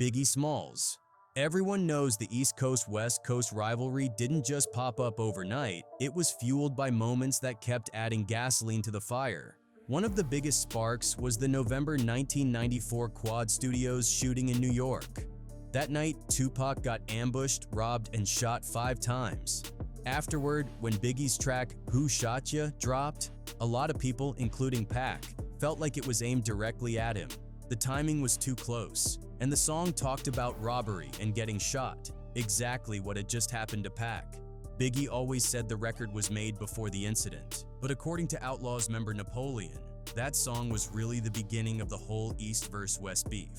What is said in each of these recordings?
Biggie Smalls. Everyone knows the East Coast-West Coast rivalry didn't just pop up overnight, it was fueled by moments that kept adding gasoline to the fire. One of the biggest sparks was the November 1994 Quad Studios shooting in New York. That night, Tupac got ambushed, robbed, and shot 5 times. Afterward, when Biggie's track Who Shot Ya dropped, a lot of people, including Pac, felt like it was aimed directly at him. The timing was too close, and the song talked about robbery and getting shot, exactly what had just happened to Pac. Biggie always said the record was made before the incident, but according to Outlaw's member Napoleon, that song was really the beginning of the whole East vs. West beef.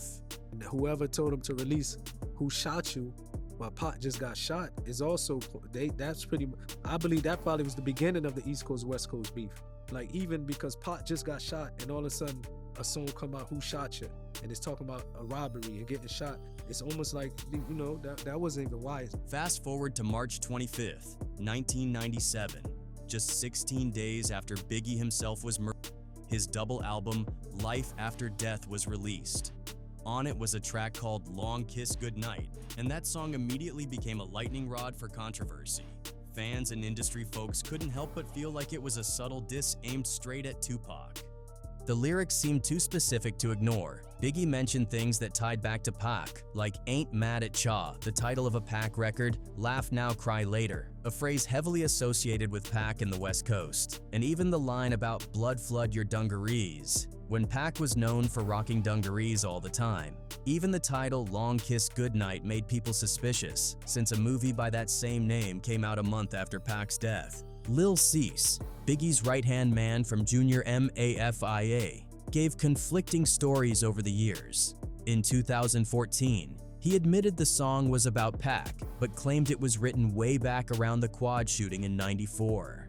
Whoever told him to release Who Shot You while Pac just got shot is also, that's pretty, I believe that probably was the beginning of the East Coast West Coast beef. Like, even because Pac just got shot and all of a sudden a song come out, Who Shot You, and it's talking about a robbery and getting shot. It's almost like, you know, that wasn't even wise. Fast forward to March 25th, 1997. Just 16 days after Biggie himself was murdered, his double album, Life After Death, was released. On it was a track called Long Kiss Goodnight, and that song immediately became a lightning rod for controversy. Fans and industry folks couldn't help but feel like it was a subtle diss aimed straight at Tupac. The lyrics seemed too specific to ignore. Biggie mentioned things that tied back to Pac, like Ain't Mad at Cha, the title of a Pac record, Laugh Now, Cry Later, a phrase heavily associated with Pac in the West Coast, and even the line about Blood Flood Your Dungarees, when Pac was known for rocking dungarees all the time. Even the title Long Kiss Goodnight made people suspicious, since a movie by that same name came out a month after Pac's death. Lil Cease, Biggie's right-hand man from Junior Mafia, gave conflicting stories over the years. In 2014, he admitted the song was about Pac, but claimed it was written way back around the Quad shooting in '94.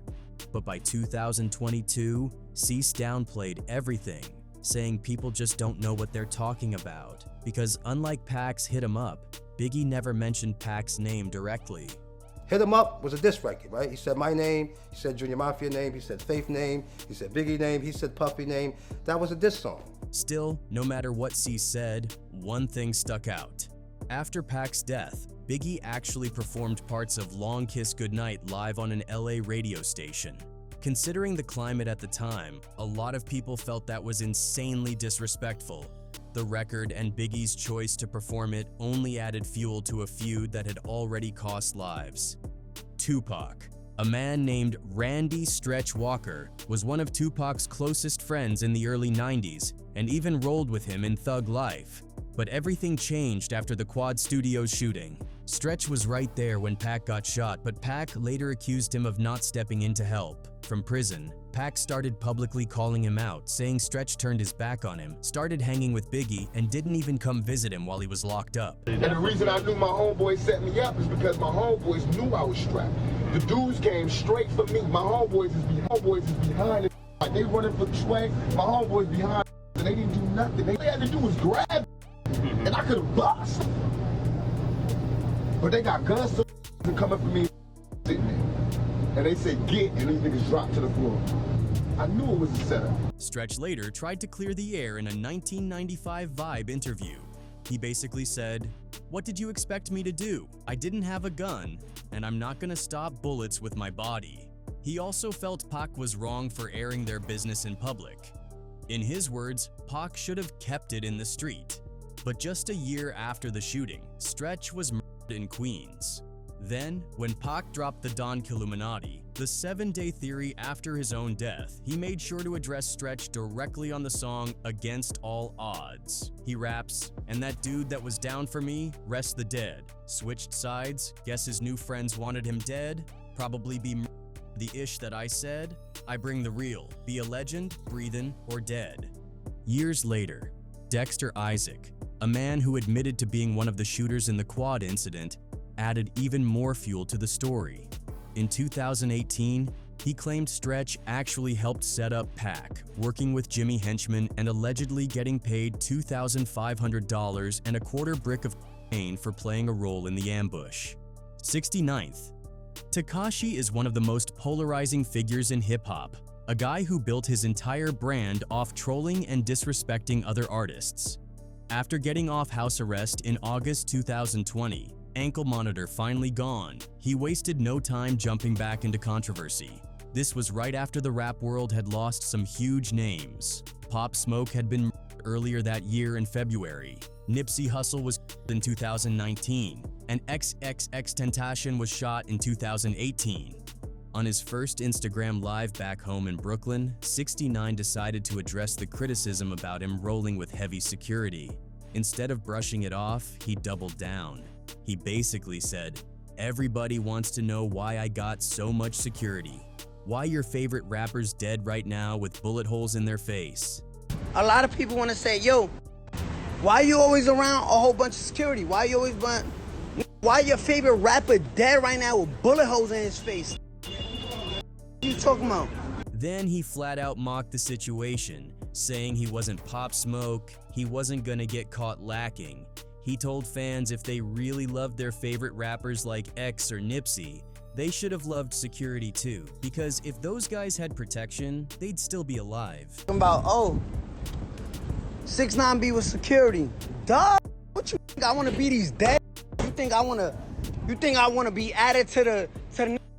But by 2022, Cease downplayed everything, saying people just don't know what they're talking about, because unlike Pac's Hit 'Em Up, Biggie never mentioned Pac's name directly. Hit 'Em Up was a diss record, right? He said my name, he said Junior Mafia name, he said Faith name, he said Biggie name, he said Puffy name. That was a diss song. Still, no matter what Cease said, one thing stuck out. After Pac's death, Biggie actually performed parts of Long Kiss Goodnight live on an LA radio station. Considering the climate at the time, a lot of people felt that was insanely disrespectful. The record and Biggie's choice to perform it only added fuel to a feud that had already cost lives. Tupac, a man named Randy Stretch Walker, was one of Tupac's closest friends in the early 90s and even rolled with him in Thug Life. But everything changed after the Quad Studios shooting. Stretch was right there when Pac got shot, but Pac later accused him of not stepping in to help. From prison, Pac started publicly calling him out, saying Stretch turned his back on him, started hanging with Biggie, and didn't even come visit him while he was locked up. And the reason I knew my homeboys set me up is because my homeboys knew I was strapped. The dudes came straight for me. My homeboys is behind it. Like they running for swag, my homeboys behind and they didn't do nothing. All they had to do was grab and I could have bust. But they got guns so coming for me sitting there. And they said get, and these niggas dropped to the floor. I knew it was a setup. Stretch later tried to clear the air in a 1995 Vibe interview. He basically said, "What did you expect me to do? I didn't have a gun, and I'm not gonna stop bullets with my body." He also felt Pac was wrong for airing their business in public. In his words, Pac should have kept it in the street. But just a year after the shooting, Stretch was murdered in Queens. Then, when Pac dropped the Don Killuminati, the 7-day theory after his own death, he made sure to address Stretch directly on the song Against All Odds. He raps, "And that dude that was down for me, rest the dead. Switched sides, guess his new friends wanted him dead. Probably be the ish that I said. I bring the real, be a legend, breathin' or dead." Years later, Dexter Isaac, a man who admitted to being one of the shooters in the Quad incident, added even more fuel to the story. In 2018, he claimed Stretch actually helped set up Pac, working with Jimmy Henchman and allegedly getting paid $2,500 and a quarter brick of cocaine for playing a role in the ambush. 69th. Tekashi is one of the most polarizing figures in hip-hop, a guy who built his entire brand off trolling and disrespecting other artists. After getting off house arrest in August 2020, ankle monitor finally gone, he wasted no time jumping back into controversy. This was right after the rap world had lost some huge names. Pop Smoke had been earlier that year in February. Nipsey Hussle was in 2019, and XXXTentacion was shot in 2018. On his first Instagram Live back home in Brooklyn, 69 decided to address the criticism about him rolling with heavy security. Instead of brushing it off, he doubled down. He basically said, "Everybody wants to know why I got so much security. Why your favorite rapper's dead right now with bullet holes in their face." A lot of people want to say, yo, why you always around a whole bunch of security? Why you always run? Why your favorite rapper dead right now with bullet holes in his face? What you talking about? Then he flat out mocked the situation, saying he wasn't Pop Smoke, he wasn't gonna get caught lacking. He told fans if they really loved their favorite rappers like X or Nipsey, they should have loved security too, because if those guys had protection, they'd still be alive. Talking about, oh, 6ix9ine be with security. Duh. What you think I want to be these dead? You think I want to be added to the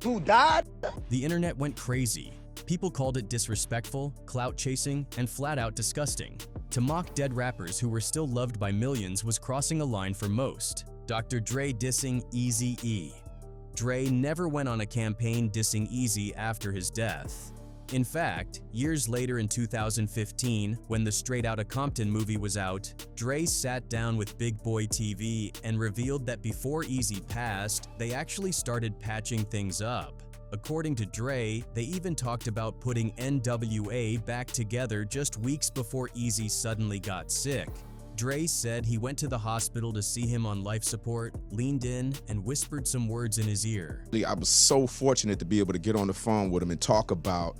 who died? The internet went crazy. People called it disrespectful, clout chasing, and flat out disgusting. To mock dead rappers who were still loved by millions was crossing a line for most. Dr. Dre Dissing Eazy-E. Dre never went on a campaign dissing Eazy after his death. In fact, years later in 2015, when the Straight Outta Compton movie was out, Dre sat down with Big Boy TV and revealed that before Eazy passed, they actually started patching things up. According to Dre, they even talked about putting NWA back together just weeks before Eazy suddenly got sick. Dre said he went to the hospital to see him on life support, leaned in, and whispered some words in his ear. I was so fortunate to be able to get on the phone with him and talk about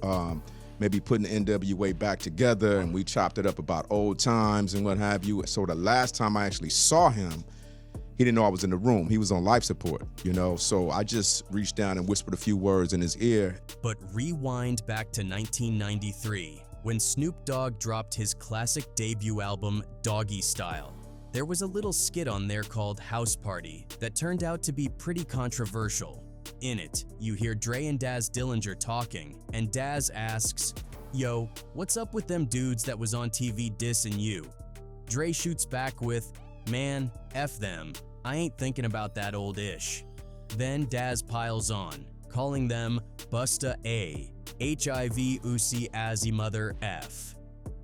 maybe putting the NWA back together, and we chopped it up about old times and what have you. So the last time I actually saw him, he didn't know I was in the room. He was on life support, you know, so I just reached down and whispered a few words in his ear. But rewind back to 1993. When Snoop Dogg dropped his classic debut album, Doggy Style. There was a little skit on there called House Party that turned out to be pretty controversial. In it, you hear Dre and Daz Dillinger talking, and Daz asks, "Yo, what's up with them dudes that was on TV dissing you?" Dre shoots back with, "Man, F them, I ain't thinking about that old ish." Then Daz piles on, calling them Busta A, HIV Uzi Azzy Mother F.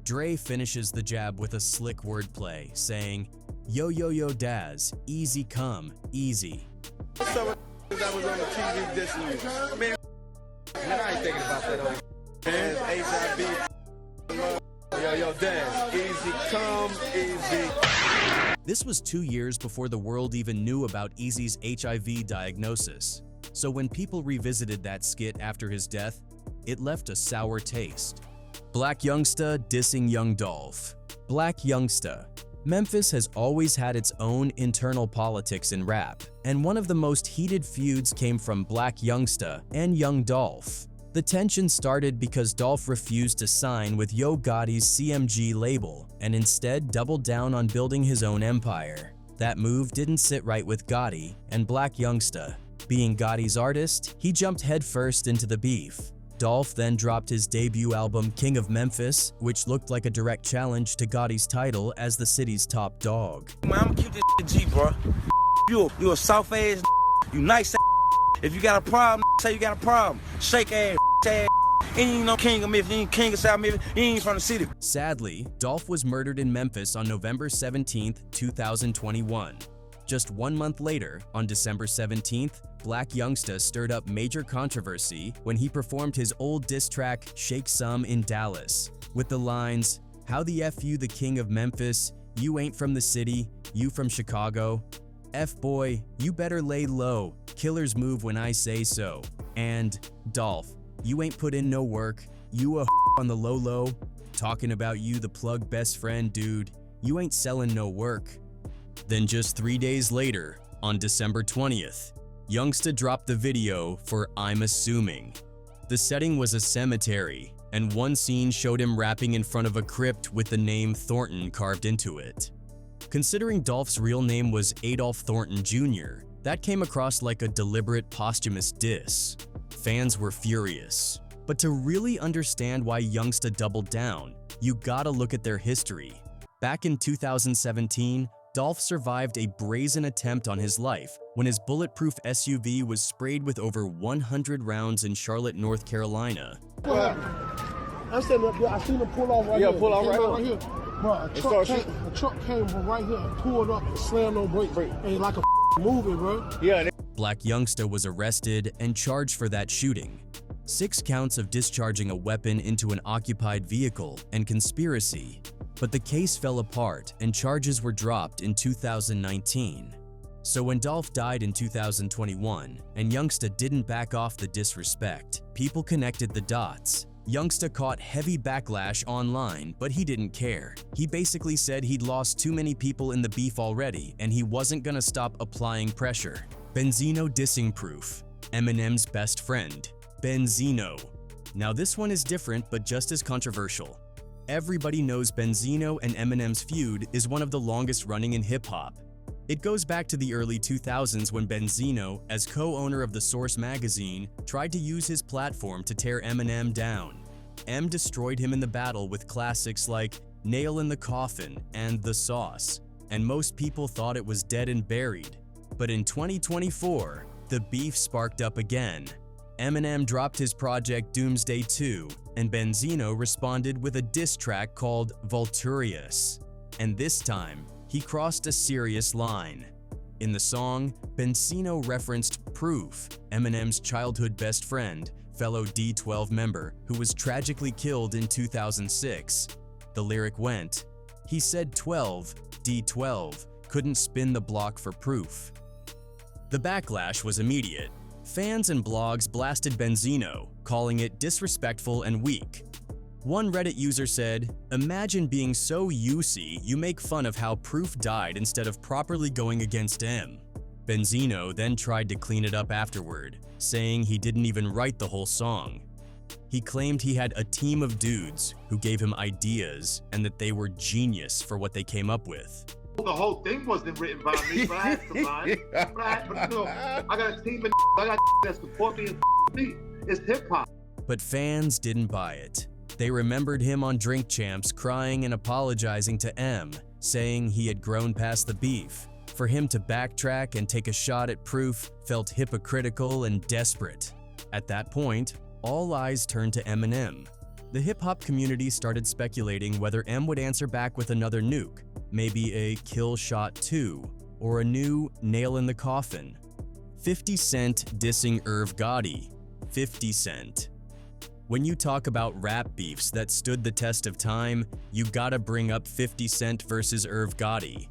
Dre finishes the jab with a slick wordplay, saying, "Yo yo yo Daz, easy come, easy." What's up with that was on the TV dissing you? Man, I ain't thinking about that old man. HIV. Yo yo Daz, easy come, easy. This was 2 years before the world even knew about Eazy's HIV diagnosis. So when people revisited that skit after his death, it left a sour taste. Blac Youngsta dissing Young Dolph. Blac Youngsta. Memphis has always had its own internal politics in rap, and one of the most heated feuds came from Blac Youngsta and Young Dolph. The tension started because Dolph refused to sign with Yo Gotti's CMG label and instead doubled down on building his own empire. That move didn't sit right with Gotti and Blac Youngsta. Being Gotti's artist, he jumped headfirst into the beef. Dolph then dropped his debut album King of Memphis, which looked like a direct challenge to Gotti's title as the city's top dog. Man, I'ma keep this G, bro. You a soft ass, you nice ass. If you got a problem, say you got a problem. Shake ass. Ain't no king of Memphis, ain't king of South Memphis, he ain't from the city. Sadly, Dolph was murdered in Memphis on November 17, 2021. Just 1 month later, on December 17th, Blac Youngsta stirred up major controversy when he performed his old diss track Shake Some in Dallas, with the lines, "How the F you the king of Memphis, you ain't from the city, you from Chicago. F-boy, you better lay low, killers move when I say so." And, "Dolph, you ain't put in no work, you a on the low, talking about you the plug best friend dude, you ain't selling no work." Then just 3 days later, on December 20th, Youngsta dropped the video for I'm Assuming. The setting was a cemetery, and one scene showed him rapping in front of a crypt with the name Thornton carved into it. Considering Dolph's real name was Adolph Thornton Jr., that came across like a deliberate posthumous diss. Fans were furious. But to really understand why Youngsta doubled down, you gotta look at their history. Back in 2017, Dolph survived a brazen attempt on his life when his bulletproof SUV was sprayed with over 100 rounds in Charlotte, North Carolina. I'm standing up there, I seen him pull off right here. Yeah, pull off right here. Bro, a truck came from right here and pulled up and slammed on brakes. Ain't like a movie, bro. Yeah. Blac Youngsta was arrested and charged for that shooting. 6 counts of discharging a weapon into an occupied vehicle and conspiracy. But the case fell apart and charges were dropped in 2019. So when Dolph died in 2021 and Youngsta didn't back off the disrespect, people connected the dots. Youngsta caught heavy backlash online, but he didn't care. He basically said he'd lost too many people in the beef already and he wasn't gonna stop applying pressure. Benzino dissing proof. Eminem's best friend. Benzino. Now this one is different but just as controversial. Everybody knows Benzino and Eminem's feud is one of the longest running in hip-hop. It goes back to the early 2000s when Benzino, as co-owner of The Source magazine, tried to use his platform to tear Eminem down. M destroyed him in the battle with classics like Nail in the Coffin and The Sauce, and most people thought it was dead and buried. But in 2024, the beef sparked up again. Eminem dropped his project Doomsday 2, and Benzino responded with a diss track called Vulturious. And this time, he crossed a serious line. In the song, Benzino referenced Proof, Eminem's childhood best friend, fellow D12 member, who was tragically killed in 2006. The lyric went, "He said 12, D12, couldn't spin the block for Proof." The backlash was immediate. Fans and blogs blasted Benzino, calling it disrespectful and weak. One Reddit user said, "Imagine being so UC you make fun of how Proof died instead of properly going against M." Benzino then tried to clean it up afterward, saying he didn't even write the whole song. He claimed he had a team of dudes who gave him ideas and that they were genius for what they came up with. The whole thing wasn't written by me, but I had some lines. But no, I got a team of I got that support me and me. It's hip-hop. But fans didn't buy it. They remembered him on Drink Champs crying and apologizing to M, saying he had grown past the beef. For him to backtrack and take a shot at Proof felt hypocritical and desperate. At that point, all eyes turned to Eminem. The hip-hop community started speculating whether M would answer back with another nuke, maybe a Kill Shot 2, or a new Nail in the Coffin. 50 Cent dissing Gotti. 50 Cent. When you talk about rap beefs that stood the test of time, you gotta bring up 50 Cent versus Gotti.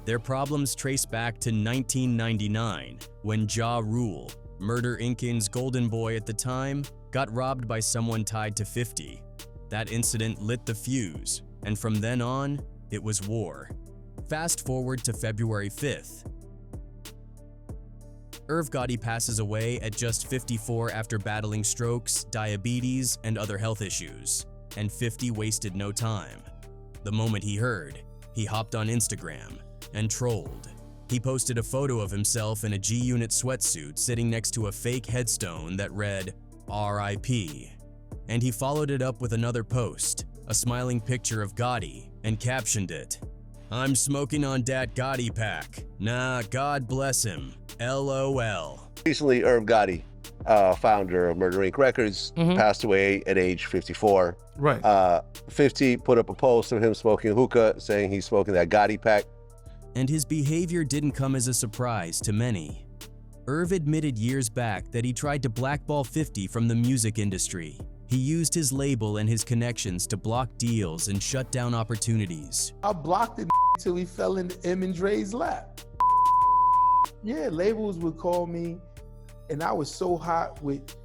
Their problems trace back to 1999, when Ja Rule, Murder Inc.'s golden boy at the time, got robbed by someone tied to 50. That incident lit the fuse, and from then on, it was war. Fast forward to February 5th. Gotti passes away at just 54 after battling strokes, diabetes, and other health issues. And 50 wasted no time. The moment he heard, he hopped on Instagram and trolled. He posted a photo of himself in a G-Unit sweatsuit sitting next to a fake headstone that read, "R.I.P." And he followed it up with another post, a smiling picture of Gotti, and captioned it, "I'm smoking on dat Gotti pack. Nah, God bless him. LOL." Recently, Gotti, founder of Murder Inc. Records, passed away at age 54. Right. 50 put up a post of him smoking hookah, saying he's smoking that Gotti pack. And his behavior didn't come as a surprise to many. Admitted years back that he tried to blackball 50 from the music industry. He used his label and his connections to block deals and shut down opportunities. I blocked it until he fell into M and Dre's lap. Yeah, labels would call me, and I was so hot with,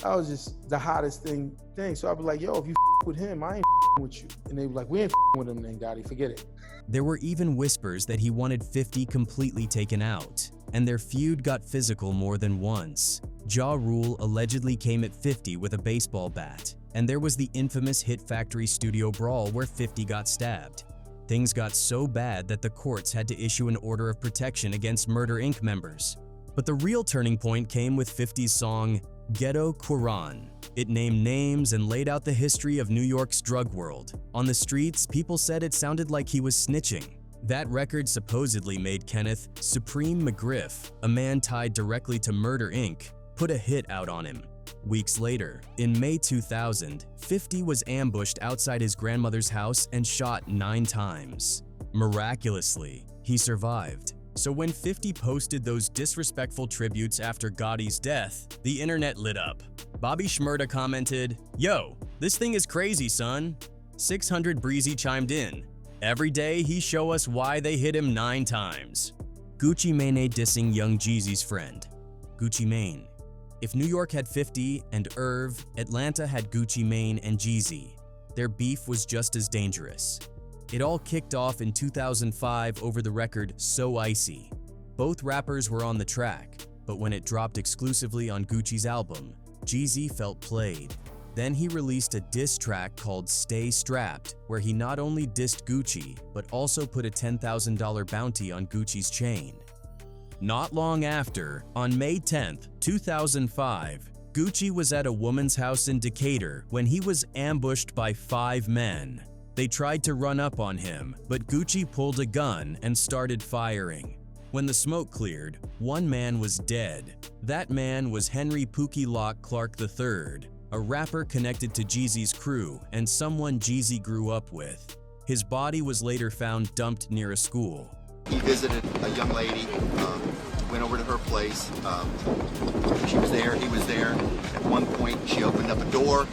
I was just the hottest thing. So I'd be like, yo, if you with him, I ain't with you. And they were like, we ain't with him then, Gotti, forget it. There were even whispers that he wanted 50 completely taken out, and their feud got physical more than once. Ja Rule allegedly came at 50 with a baseball bat, and there was the infamous Hit Factory studio brawl where 50 got stabbed. things got so bad that the courts had to issue an order of protection against Murder Inc. members. But the real turning point came with 50's song, Ghetto Quran. It named names and laid out the history of New York's drug world. On the streets, people said it sounded like he was snitching. That record supposedly made Kenneth Supreme McGriff, a man tied directly to Murder Inc., put a hit out on him. Weeks later, in May 2000, 50 was ambushed outside his grandmother's house and shot 9 times. Miraculously, he survived. So when 50 posted those disrespectful tributes after Gotti's death, the internet lit up. Bobby Shmurda commented, "Yo, this thing is crazy, son." 600 Breezy chimed in, "Every day he show us why they hit him 9 times. Gucci Mane dissing young Jeezy's friend. Gucci Mane. If New York had 50 and Irv, Atlanta had Gucci Mane and Jeezy. Their beef was just as dangerous. It all kicked off in 2005 over the record So Icy. Both rappers were on the track, but when it dropped exclusively on Gucci's album, Jeezy felt played. Then he released a diss track called Stay Strapped, where he not only dissed Gucci, but also put a $10,000 bounty on Gucci's chain. Not long after, on May 10th, 2005, Gucci was at a woman's house in Decatur when he was ambushed by 5 men. They tried to run up on him, but Gucci pulled a gun and started firing. When the smoke cleared, 1 man was dead. That man was Henry Pookie Lock Clark III, a rapper connected to Jeezy's crew and someone Jeezy grew up with. His body was later found dumped near a school. He visited a young lady, went over to her place. She was there, he was there. At one point, she opened up a door.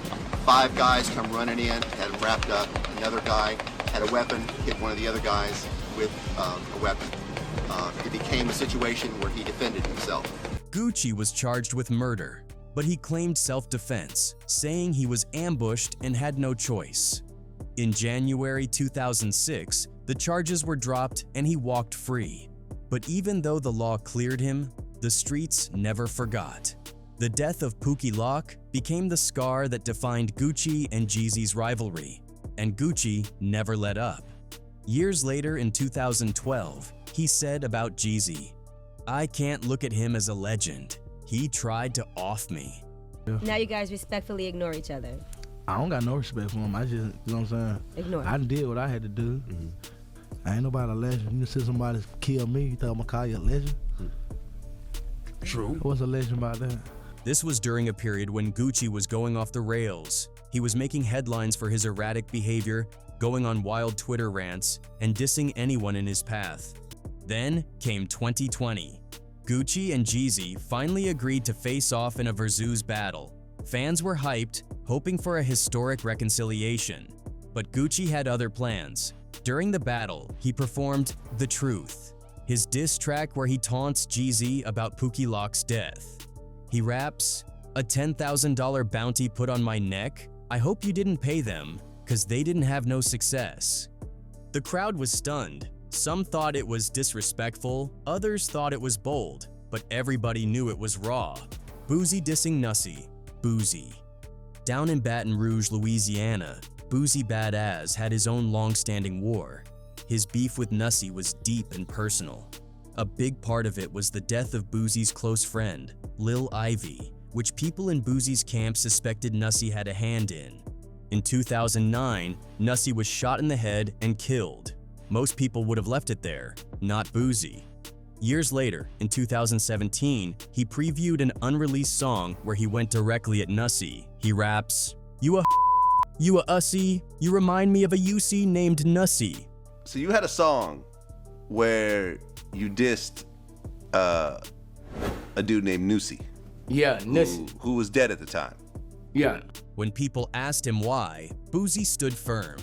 5 guys come running in, had him wrapped up. Another guy had a weapon, hit one of the other guys with a weapon. It became a situation where he defended himself. Gucci was charged with murder, but he claimed self-defense, saying he was ambushed and had no choice. In January 2006, the charges were dropped and he walked free. But even though the law cleared him, the streets never forgot. The death of Pookie Lock became the scar that defined Gucci and Jeezy's rivalry, and Gucci never let up. Years later in 2012, he said about Jeezy, "I can't look at him as a legend. He tried to off me." Now you guys respectfully ignore each other. I don't got no respect for him. I just, you know what I'm saying? Ignore. I did what I had to do. I ain't nobody a legend. You see somebody kill me, you think I'm gonna call you a legend? True. What's a legend about that? This was during a period when Gucci was going off the rails. He was making headlines for his erratic behavior, going on wild Twitter rants, and dissing anyone in his path. Then came 2020. Gucci and Jeezy finally agreed to face off in a versus battle. Fans were hyped, hoping for a historic reconciliation. But Gucci had other plans. During the battle, he performed The Truth, his diss track where he taunts Jeezy about Pookie Lock's death. He raps, "A $10,000 bounty put on my neck? I hope you didn't pay them, cause they didn't have no success." The crowd was stunned. Some thought it was disrespectful, others thought it was bold, but everybody knew it was raw. Boosie dissing Nussie. Boosie. Down in Baton Rouge, Louisiana, Boosie Badass had his own long-standing war. His beef with Nussie was deep and personal. A big part of it was the death of Boosie's close friend, Lil Ivy, which people in Boosie's camp suspected Nussie had a hand in. In 2009, Nussie was shot in the head and killed. Most people would have left it there, not Boosie. Years later, in 2017, he previewed an unreleased song where he went directly at Nussie. He raps, you a ussy, you remind me of a UC named Nussie." So you had a song where you dissed a dude named Nussie. Yeah, Nussie. Who was dead at the time. Yeah. When people asked him why, Boosie stood firm.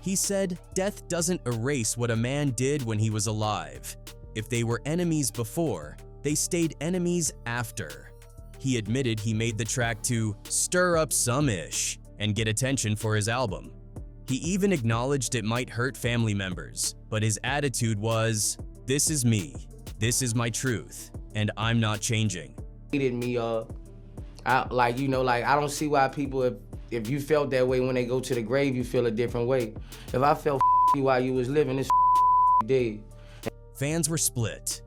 He said, "Death doesn't erase what a man did when he was alive. If they were enemies before, they stayed enemies after." He admitted he made the track to stir up some ish and get attention for his album. He even acknowledged it might hurt family members, but his attitude was, "This is me, this is my truth, and I'm not changing." Hated me up. I don't see why people, if you felt that way when they go to the grave, you feel a different way. If I felt you while you was living. This dead. Fans were split.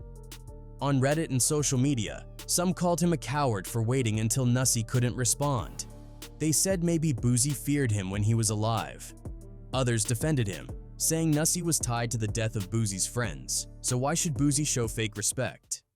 On Reddit and social media, some called him a coward for waiting until Nussie couldn't respond. They said maybe Boosie feared him when he was alive. Others defended him, saying Nussie was tied to the death of Boosie's friends, so why should Boosie show fake respect?